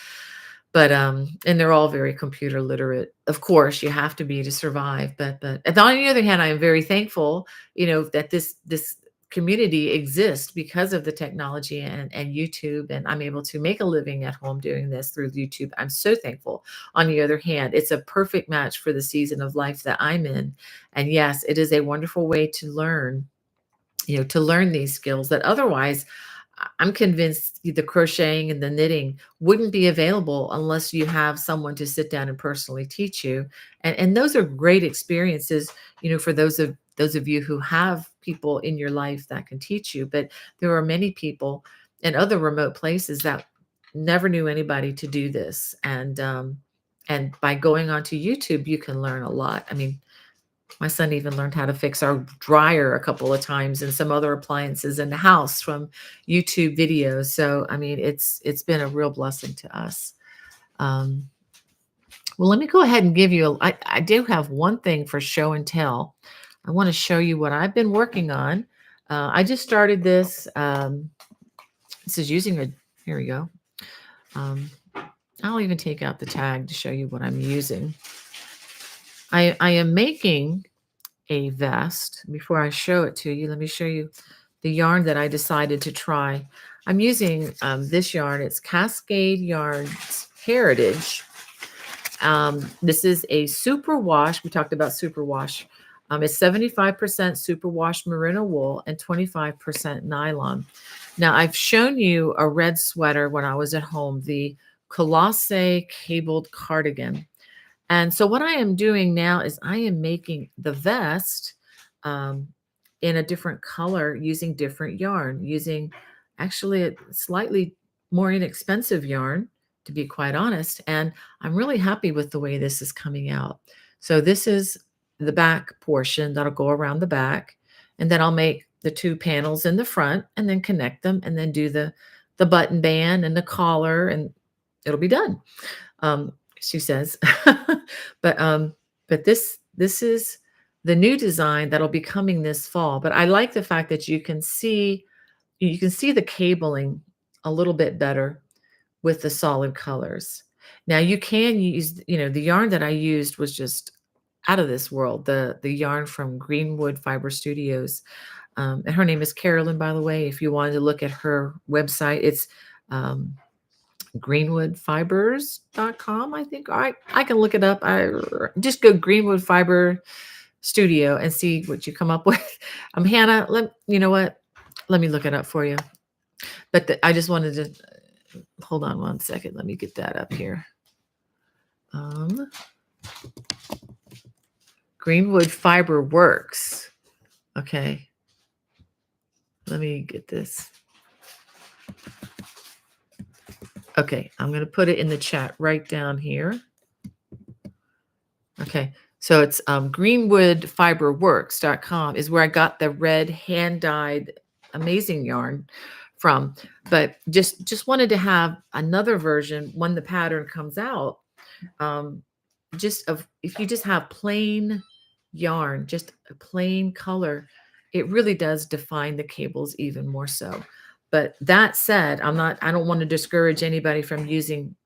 but and they're all very computer literate. Of course, you have to be to survive, but on the other hand, I am very thankful, that this community exists because of the technology and YouTube, and I'm able to make a living at home doing this through YouTube. I'm so thankful. On the other hand, it's a perfect match for the season of life that I'm in, and yes, it is a wonderful way to learn, to learn these skills that otherwise I'm convinced the crocheting and the knitting wouldn't be available unless you have someone to sit down and personally teach you. And those are great experiences, for those of you who have people in your life that can teach you. But there are many people in other remote places that never knew anybody to do this. And by going onto YouTube, you can learn a lot. I mean, my son even learned how to fix our dryer a couple of times and some other appliances in the house from YouTube videos. So, I mean, it's been a real blessing to us. Um, well, let me go ahead and give you I do have one thing for show and tell. I want to show you what I've been working on. I just started this. This is using here we go. I'll even take out the tag to show you what I'm using. I am making a vest. Before I show it to you, let me show you the yarn that I decided to try. I'm using this yarn. It's Cascade Yarns Heritage. This is a superwash. We talked about superwash. It's 75% superwash merino wool and 25% nylon. Now, I've shown you a red sweater when I was at home, the Colossae cabled cardigan. And so what I am doing now is I am making the vest um, in a different color using different yarn, using actually a slightly more inexpensive yarn, to be quite honest. And I'm really happy with the way this is coming out. So this is the back portion that'll go around the back. And then I'll make the two panels in the front and then connect them and then do the button band and the collar, and it'll be done. She says, but but this is the new design that'll be coming this fall. But I like the fact that you can see the cabling a little bit better with the solid colors. Now you can use, the yarn that I used was just out of this world. The yarn from Greenwood Fiber Studios, and her name is Carolyn, by the way. If you wanted to look at her website, it's greenwoodfibers.com. I think I can look it up. I just go Greenwood Fiber Studio and see what you come up with. Hannah, you know what? Let me look it up for you. But I just wanted to hold on one second. Let me get that up here. Greenwood Fiber Works. Okay. Let me get this. Okay, I'm going to put it in the chat right down here. Okay, so it's greenwoodfiberworks.com is where I got the red hand-dyed amazing yarn from. But just wanted to have another version when the pattern comes out. If you just have plain yarn, just a plain color, it really does define the cables even more so. But that said, I don't want to discourage anybody from using,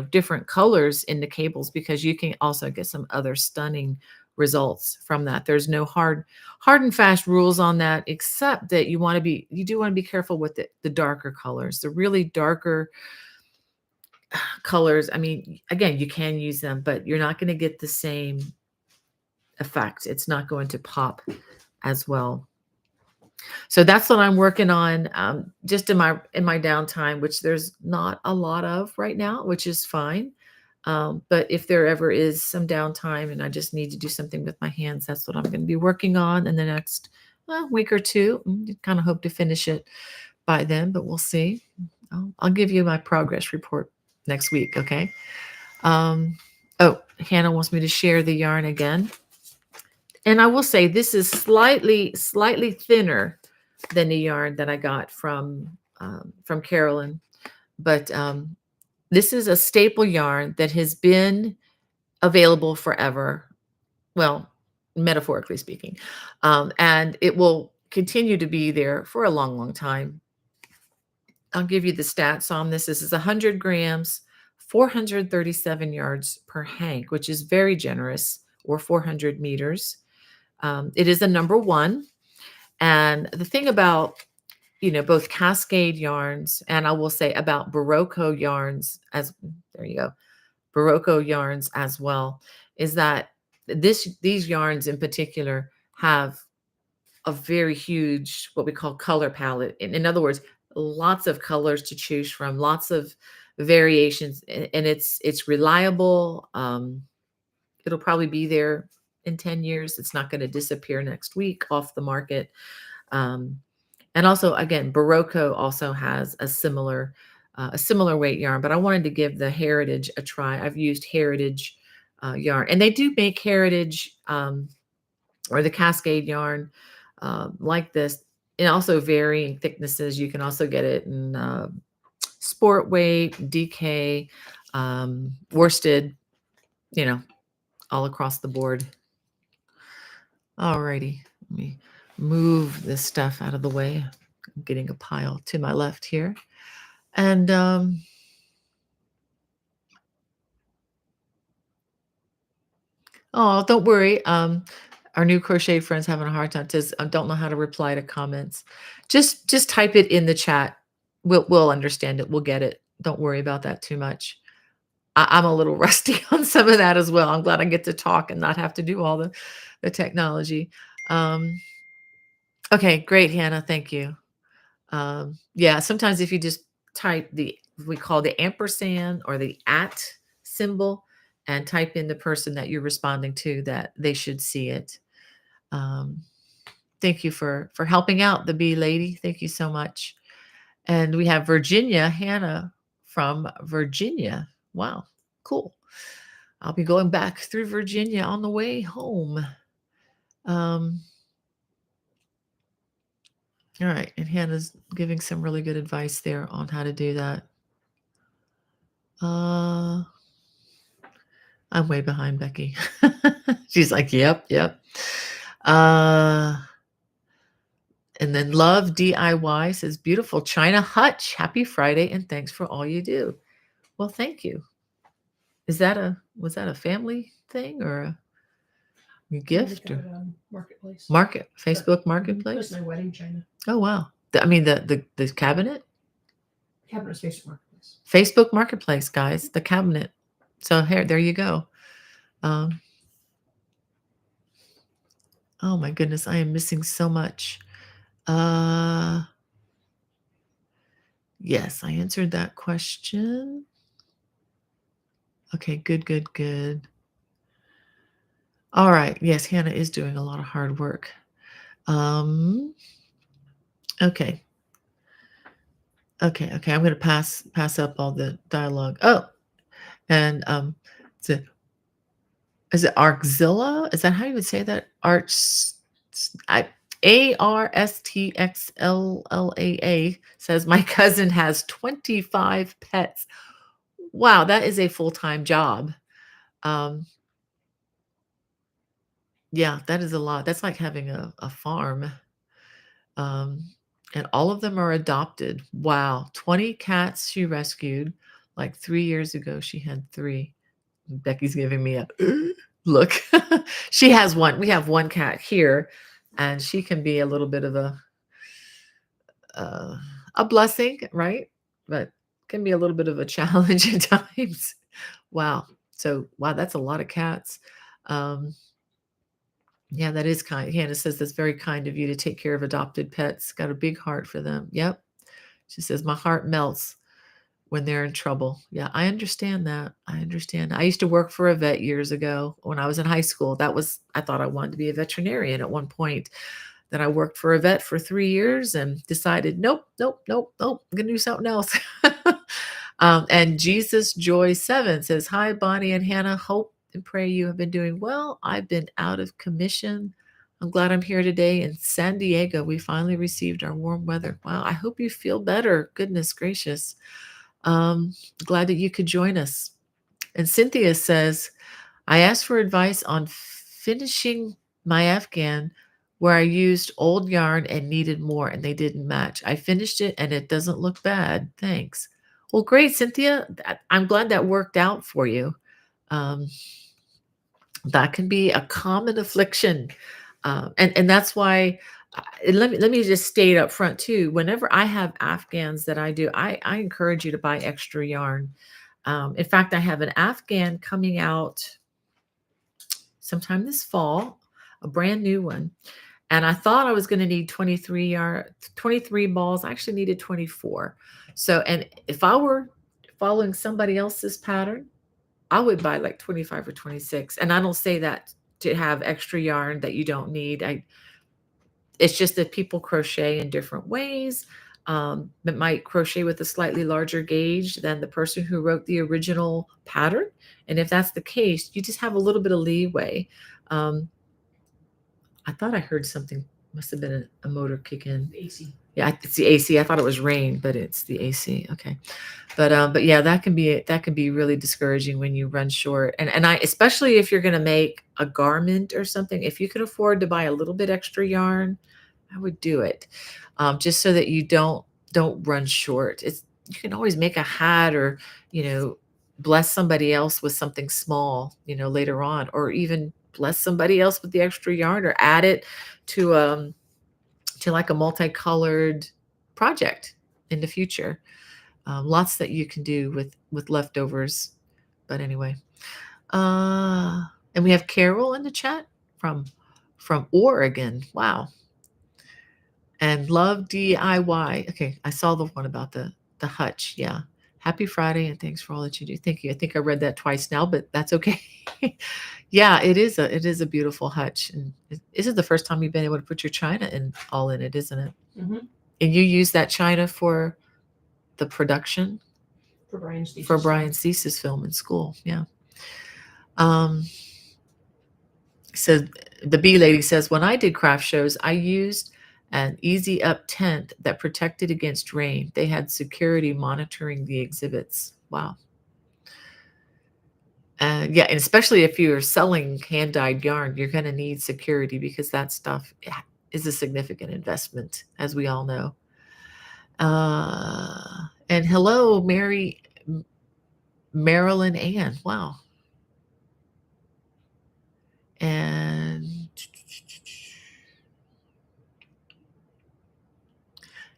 different colors in the cables, because you can also get some other stunning results from that. There's no hard and fast rules on that, except that you do want to be careful with the darker colors, the really darker colors. I mean, again, you can use them, but you're not going to get the same effect. It's not going to pop as well. So that's what I'm working on, just in my downtime, which there's not a lot of right now, which is fine. But if there ever is some downtime and I just need to do something with my hands, that's what I'm going to be working on in the next week or two. Kind of hope to finish it by then, but we'll see. I'll give you my progress report next week. Okay. Oh, Hannah wants me to share the yarn again. And I will say this is slightly thinner than the yarn that I got from Carolyn, but this is a staple yarn that has been available forever. Well, metaphorically speaking, and it will continue to be there for a long, long time. I'll give you the stats on this. This is 100 grams, 437 yards per hank, which is very generous, or 400 meters. It is a number one. And the thing about, both Cascade yarns, and I will say about Barocco yarns Barocco yarns as well, is that these yarns in particular have a very huge, what we call color palette. In other words, lots of colors to choose from, lots of variations, and it's reliable. It'll probably be there in 10 years. It's not going to disappear next week off the market. And also, again, Barocco also has a similar weight yarn, but I wanted to give the Heritage a try. I've used Heritage yarn, and they do make Heritage or the Cascade yarn like this, and also varying thicknesses. You can also get it in sport weight, DK, worsted, all across the board. Alrighty, let me move this stuff out of the way. I'm getting a pile to my left here. And oh, don't worry. Our new crochet friends having a hard time. Says, I don't know how to reply to comments. Just type it in the chat. We'll understand it. We'll get it. Don't worry about that too much. I'm a little rusty on some of that as well. I'm glad I get to talk and not have to do all the technology. Okay, great, Hannah. Thank you. Yeah, sometimes if you just type we call the ampersand or the @ symbol and type in the person that you're responding to, that they should see it. Thank you for helping out the bee lady. Thank you so much. And we have Hannah from Virginia. Wow, cool. I'll be going back through Virginia on the way home. All right, and Hannah's giving some really good advice there on how to do that. I'm way behind Becky. She's like, yep. And then Love DIY says, beautiful China Hutch. Happy Friday, and thanks for all you do. Well, thank you. Was that a family thing or a gift? Or Marketplace. Facebook Marketplace? That's my wedding china. Oh, wow. I mean, the cabinet? Cabinet's Facebook Marketplace. Facebook Marketplace, guys, the cabinet. So there you go. Oh my goodness, I am missing so much. Yes, I answered that question. Okay, good. All right. Yes, Hannah is doing a lot of hard work. Okay. I'm going to pass up all the dialogue. Oh, and is it Arxilla? Is that how you would say that? ARSTXLLAA says my cousin has 25 pets. Wow, that is a full-time job. Yeah, that is a lot. That's like having a farm. And all of them are adopted. Wow, 20 cats she rescued. Like 3 years ago, she had 3. Becky's giving me a Look, she has one. We have one cat here, and she can be a little bit of uh, a blessing, right? But can be a little bit of a challenge at times. Wow. So, wow, that's a lot of cats. Um, yeah, that is kind. Hannah says that's very kind of you to take care of adopted pets. Got a big heart for them. Yep. She says, my heart melts when they're in trouble. Yeah, I understand that. I understand. I used to work for a vet years ago when I was in high school. I thought I wanted to be a veterinarian at one point. Then I worked for a vet for 3 years and decided, nope, nope, nope, nope, I'm going to do something else. And Jesus Joy 7 says, hi, Bonnie and Hannah. Hope and pray you have been doing well. I've been out of commission. I'm glad I'm here today in San Diego. We finally received our warm weather. Wow, I hope you feel better. Goodness gracious. Glad that you could join us. And Cynthia says, I asked for advice on finishing my Afghan where I used old yarn and needed more and they didn't match. I finished it and it doesn't look bad. Thanks. Well, great, Cynthia. I'm glad that worked out for you. Um, that can be a common affliction. And that's why let me just state up front too. Whenever I have Afghans that I do, I encourage you to buy extra yarn. In fact, I have an Afghan coming out sometime this fall, a brand new one. And I thought I was going to need 23 balls. I actually needed 24. So, and if I were following somebody else's pattern, I would buy like 25 or 26. And I don't say that to have extra yarn that you don't need. It's just that people crochet in different ways. That might crochet with a slightly larger gauge than the person who wrote the original pattern. And if that's the case, you just have a little bit of leeway. I thought I heard something. Must have been a motor kick in. AC. Yeah, it's the AC. I thought it was rain, but it's the AC. Okay, but yeah, that can be really discouraging when you run short. And I especially if you're going to make a garment or something, if you can afford to buy a little bit extra yarn, I would do it, just so that you don't run short. You can always make a hat or bless somebody else with something small later on, or even bless somebody else with the extra yarn or add it to like a multicolored project in the future. Lots that you can do with leftovers. But anyway, and we have Carol in the chat from Oregon. Wow. And love DIY. Okay, I saw the one about the hutch. Yeah. Happy Friday and thanks for all that you do. Thank you. I think I read that twice now, but that's okay. Yeah, it is a beautiful hutch. And this is the first time you've been able to put your china all in it, isn't it? Mm-hmm. And you use that china for the production For Brian's thesis. for Brian's thesis film in school. Yeah. So the bee lady says, when I did craft shows, I used an easy up tent that protected against rain. They had security monitoring the exhibits. Wow. Yeah, and especially if you're selling hand-dyed yarn, you're going to need security because that stuff is a significant investment, as we all know. And hello, Marilyn Ann. Wow. And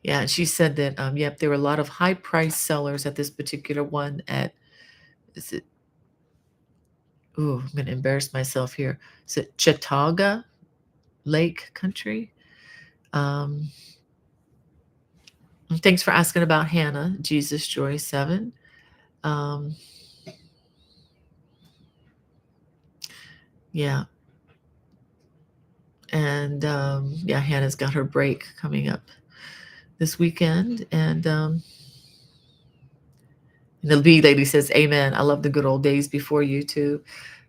yeah, she said that yep, there were a lot of high price sellers at this particular one is it ooh, I'm gonna embarrass myself here. Is it Chautauqua Lake Country? And thanks for asking about Hannah, Jesus Joy 7. Yeah. And yeah, Hannah's got her break coming up this weekend. And the bee lady says, amen. I love the good old days before YouTube.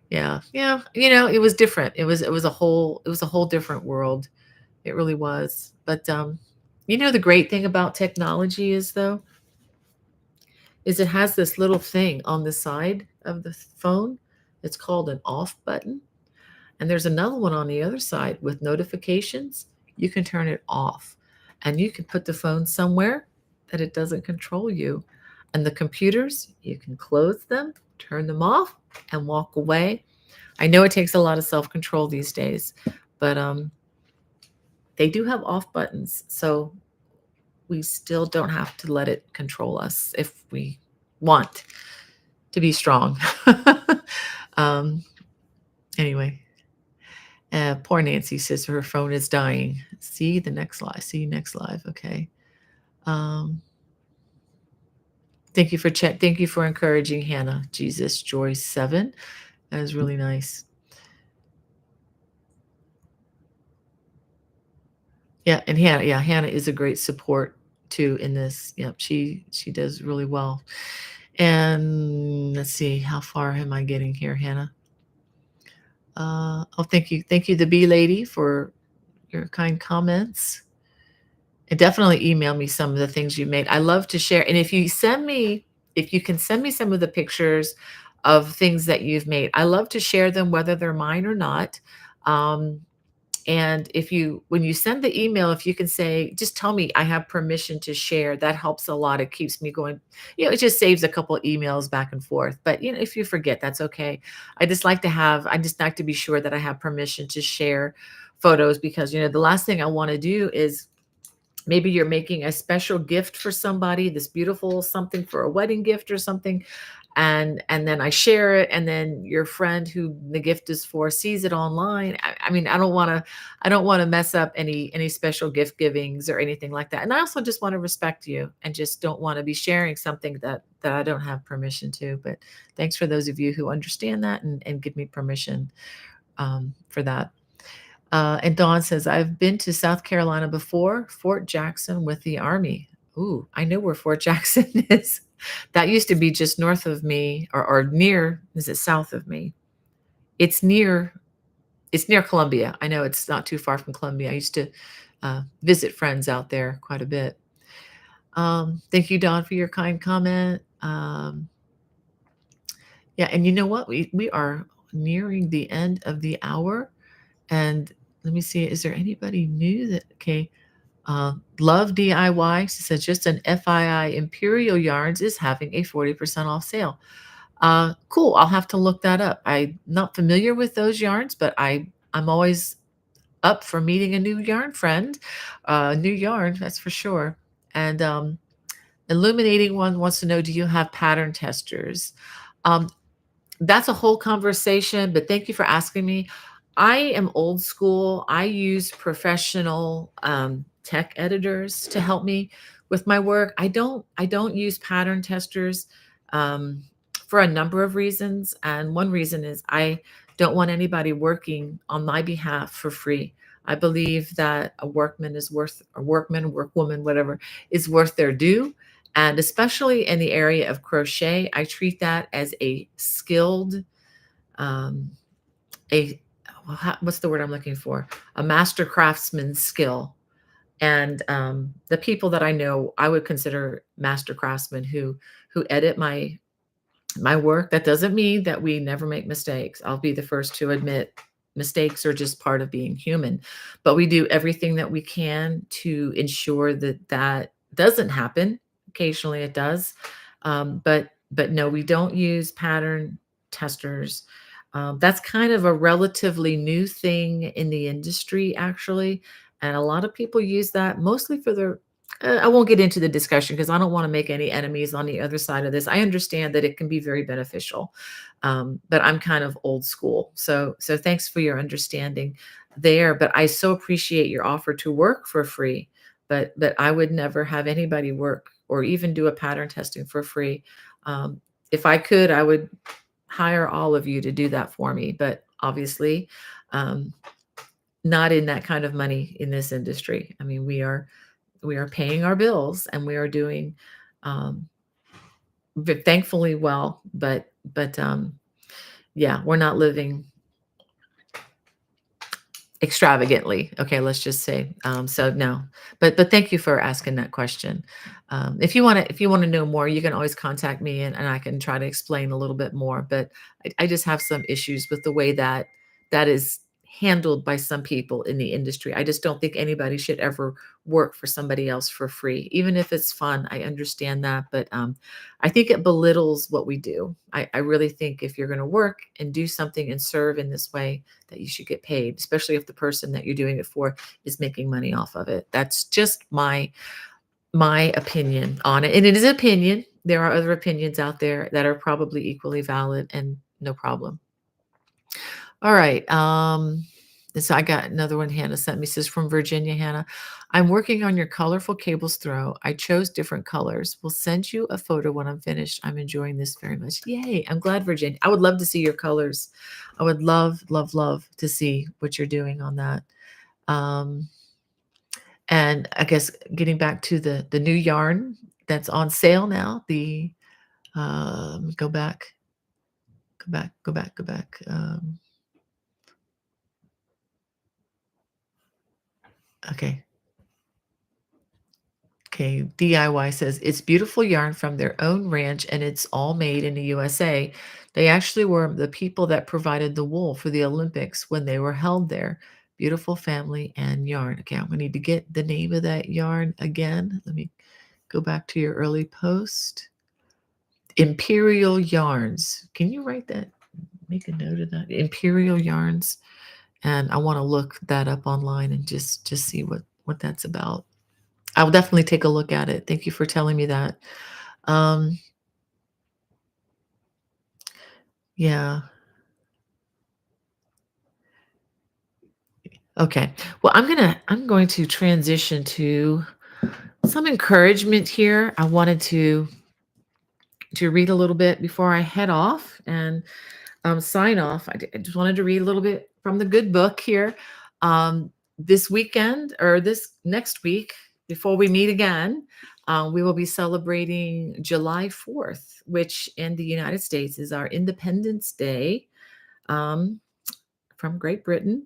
Yeah. Yeah. It was different. It was a whole different world. It really was. But the great thing about technology is it has this little thing on the side of the phone. It's called an off button. And there's another one on the other side with notifications. You can turn it off and you can put the phone somewhere that it doesn't control you. And the computers, you can close them, turn them off, and walk away. I know it takes a lot of self-control these days, but they do have off buttons, so we still don't have to let it control us if we want to be strong. um, anyway, poor Nancy says her phone is dying. See the next live. See you next live. Okay. Um, thank you for chat. Thank you for encouraging Hannah. Jesus Joy 7. That is really nice. Yeah, and Hannah is a great support too in this. Yep, she does really well. And let's see, how far am I getting here, Hannah? Oh, thank you, the bee lady, for your kind comments. And definitely email me some of the things you made. I love to share. And if you can send me some of the pictures of things that you've made, I love to share them, whether they're mine or not. And when you send the email, if you can say, just tell me I have permission to share, that helps a lot. It keeps me going. It just saves a couple emails back and forth. But if you forget, that's okay. I just like to be sure that I have permission to share photos, because the last thing I want to do is, maybe you're making a special gift for somebody, this beautiful something for a wedding gift or something, and then I share it, and then your friend who the gift is for sees it online. I mean, I don't want to mess up any special gift givings or anything like that. And I also just want to respect you and just don't want to be sharing something that I don't have permission to. But thanks for those of you who understand that and give me permission for that. And Dawn says, I've been to South Carolina before, Fort Jackson with the Army. Ooh, I know where Fort Jackson is. That used to be just north of me, or near, is it south of me? It's near Columbia. I know it's not too far from Columbia. I used to visit friends out there quite a bit. Thank you, Dawn, for your kind comment. Yeah, and you know what? We are nearing the end of the hour. And let me see, is there anybody new that, okay. Love DIY, she says, just an FYI, Imperial Yarns is having a 40% off sale. Cool, I'll have to look that up. I'm not familiar with those yarns, but I'm always up for meeting a new yarn friend, new yarn, that's for sure. And Illuminating One wants to know, do you have pattern testers? Um, that's a whole conversation, but thank you for asking me. I am old school. I use professional tech editors to help me with my work. I don't use pattern testers um, for a number of reasons. And one reason is I don't want anybody working on my behalf for free. I believe that a workman, workwoman, whatever, is worth their due. And especially in the area of crochet, I treat that as a skilled, um, what's the word I'm looking for? A master craftsman skill. And the people that I know, I would consider master craftsmen who edit my work. That doesn't mean that we never make mistakes. I'll be the first to admit mistakes are just part of being human, but we do everything that we can to ensure that that doesn't happen. Occasionally it does. But no, we don't use pattern testers. That's kind of a relatively new thing in the industry, actually. And a lot of people use that mostly for their I won't get into the discussion because I don't want to make any enemies on the other side of this. I understand that it can be very beneficial, but I'm kind of old school. So thanks for your understanding there. But I so appreciate your offer to work for free. But I would never have anybody work or even do a pattern testing for free. If I could, I would hire all of you to do that for me. But obviously, um, not in that kind of money in this industry. I mean, we are paying our bills and we are doing um, thankfully well, but yeah, we're not living extravagantly. Okay, let's just say. So no, but thank you for asking that question. If you want to know more, you can always contact me and I can try to explain a little bit more. But I just have some issues with the way that is handled by some people in the industry. I just don't think anybody should ever work for somebody else for free, even if it's fun. I understand that, but I think it belittles what we do. I really think if you're going to work and do something and serve in this way, that you should get paid, especially if the person that you're doing it for is making money off of it. That's just my opinion on it. And it is opinion. There are other opinions out there that are probably equally valid, and no problem. All right. So I got another one Hannah sent me. Says, from Virginia, Hannah, I'm working on your colorful cables throw. I chose different colors. We'll send you a photo when I'm finished. I'm enjoying this very much. Yay. I'm glad, Virginia. I would love to see your colors. I would love, love, love to see what you're doing on that. And I guess getting back to the new yarn that's on sale now, the go back. Okay. Okay, DIY says it's beautiful yarn from their own ranch and it's all made in the USA. They actually were the people that provided the wool for the Olympics when they were held there. Beautiful family and yarn. Okay, I'm going to need to get the name of that yarn again. Let me go back to your early post. Imperial Yarns. Can you write that? Make a note of that. Imperial Yarns. And I want to look that up online and just see what that's about. I'll definitely take a look at it. Thank you for telling me that. Yeah. Okay. Well, I'm going to transition to some encouragement here. I wanted to read a little bit before I head off and sign off. I just wanted to read a little bit from the good book here. This weekend or this next week, before we meet again, we will be celebrating July 4th, which in the United States is our Independence Day from Great Britain.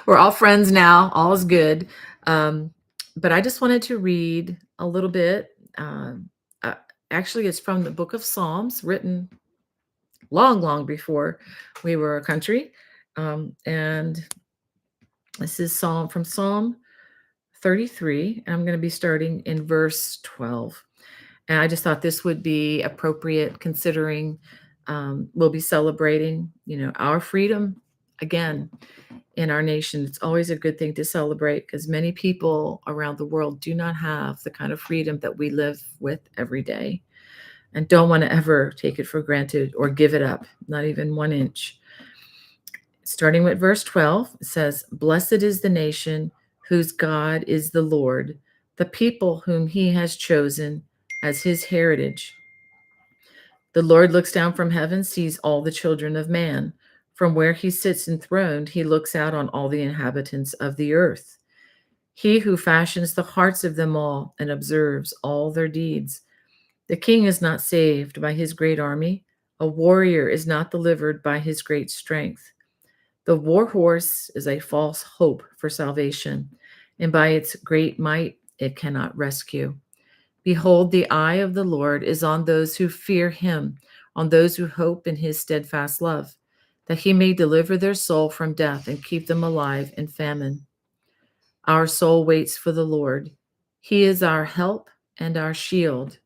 We're all friends now. All is good. But I just wanted to read a little bit. Uh, Actually, it's from the book of Psalms, written long, long before we were a country. And this is from Psalm 33. And I'm going to be starting in verse 12. And I just thought this would be appropriate considering we'll be celebrating, our freedom again in our nation. It's always a good thing to celebrate because many people around the world do not have the kind of freedom that we live with every day and don't want to ever take it for granted or give it up, not even 1 inch. Starting with verse 12, it says, "Blessed is the nation whose God is the Lord, the people whom he has chosen as his heritage. The Lord looks down from heaven, sees all the children of man. From where he sits enthroned, he looks out on all the inhabitants of the earth. He who fashions the hearts of them all and observes all their deeds. The king is not saved by his great army. A warrior is not delivered by his great strength. The war horse is a false hope for salvation, and by its great might it cannot rescue. Behold, the eye of the Lord is on those who fear him, on those who hope in his steadfast love, that he may deliver their soul from death and keep them alive in famine. Our soul waits for the Lord. He is our help and our shield.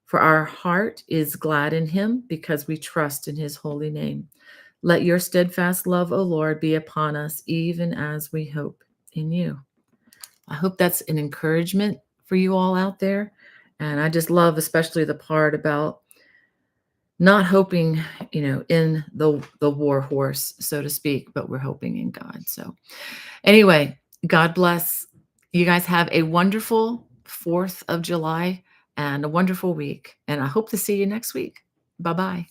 For our heart is glad in him because we trust in his holy name. Let your steadfast love, O Lord, be upon us, even as we hope in you." I hope that's an encouragement for you all out there. And I just love especially the part about not hoping, in the war horse, so to speak, but we're hoping in God. So anyway, God bless. You guys have a wonderful 4th of July and a wonderful week. And I hope to see you next week. Bye-bye.